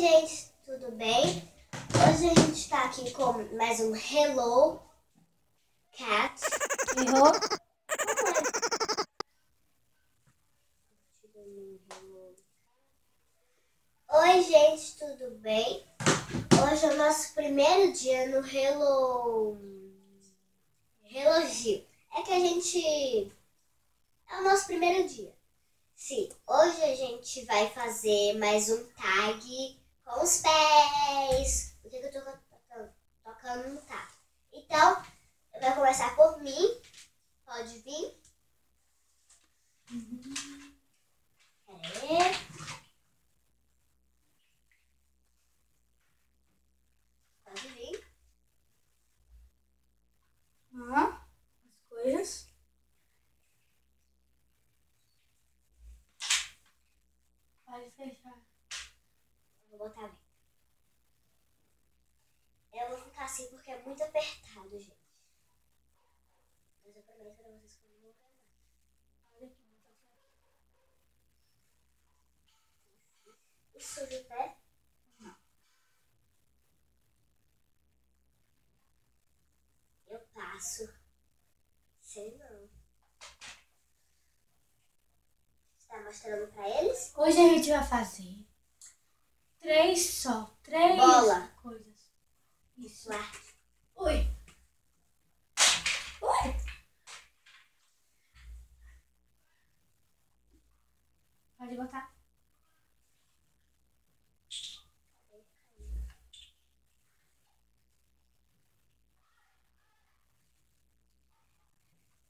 gente, tudo bem? Hoje a gente está aqui com mais um Hello Cat. Errou? Oi, gente, tudo bem? Hoje é o nosso primeiro dia no Relogio. É que a gente... É o nosso primeiro dia. Sim, hoje a gente vai fazer mais um tag com os pés. O que eu tô tocando no tag? Então, vai começar por mim. Pode vir. Pera aí. Pode vir. As coisas. Pode fechar. Eu vou botar bem. Eu vou ficar assim porque é muito apertado, gente. Mas eu prometo pra vocês que eu não vou ver mais. Olha aqui, vou tocar aqui. E suja o pé? Não. Eu passo. Sei não. Você tá mostrando pra eles? Hoje a gente vai fazer três Bola. coisas. Isso. Lá. Oi. Oi. Pode botar.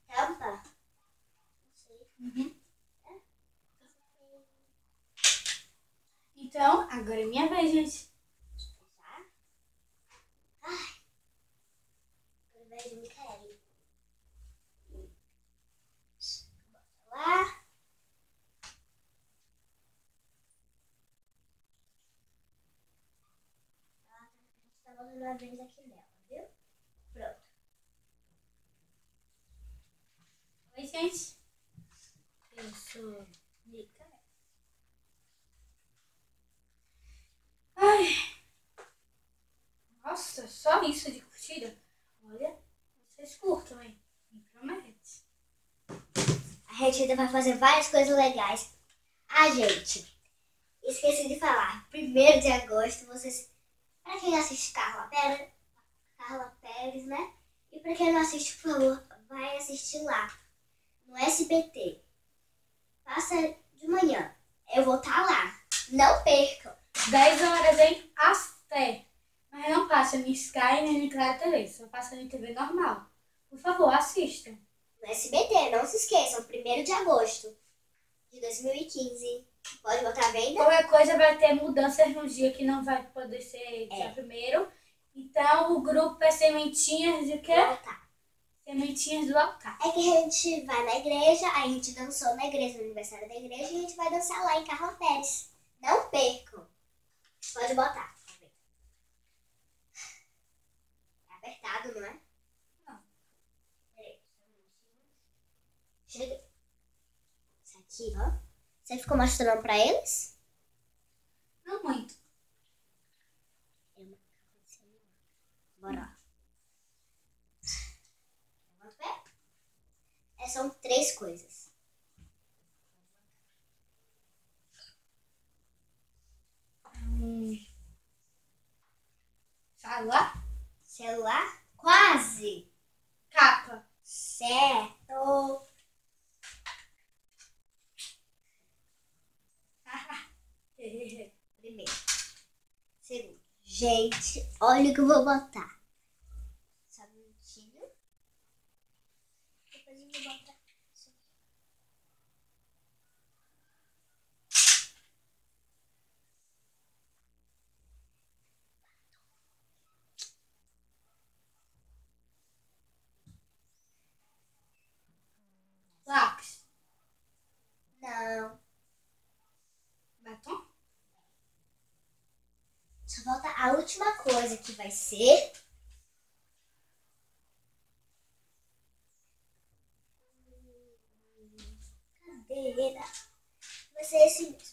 Tampa? Não sei. Então, agora é minha vez, gente. Já? Ai. Agora vai de Micaele. Bota lá. A gente tá botando a vez aqui nela, viu? Pronto. Oi, gente. Eu sou Mica. Ai. Nossa, só isso de curtida? Olha, vocês curtam, hein? Me promete. A gente ainda vai fazer várias coisas legais. Ah, gente, esqueci de falar. 1º de agosto, vocês... Pra quem assiste Carla Pérez, né? E pra quem não assiste, por favor, vai assistir lá, no SBT. Passa de manhã. Eu vou estar lá. Não percam. 10 horas, hein? Até. Mas não passa no Sky nem no Claro TV, só passa na TV normal. Por favor, assistam. No SBT, não se esqueçam. 1º de agosto de 2015. Pode botar a venda? Qualquer coisa vai ter mudanças no dia que não vai poder ser dia 1º. Então, o grupo é Sementinhas de quê? Voltar. Sementinhas do Altar. É que a gente vai na igreja, a gente dançou na igreja, no aniversário da igreja, e a gente vai dançar lá em Carla Pérez. Não percam. Pode botar. É apertado, não é? Não. Peraí. Chega. Isso aqui, ó. Você ficou mostrando pra eles? Não muito. Bora lá. Levanta o pé. São 3 coisas. Celular? Celular? Quase. Capa. Certo. Primeiro. Segundo. Gente, olha o que eu vou botar. Só um minutinho. Depois eu vou botar isso aqui. Lápis. Não. Batom? Só falta a última coisa que vai ser... Cadeira. Vai ser esse mesmo.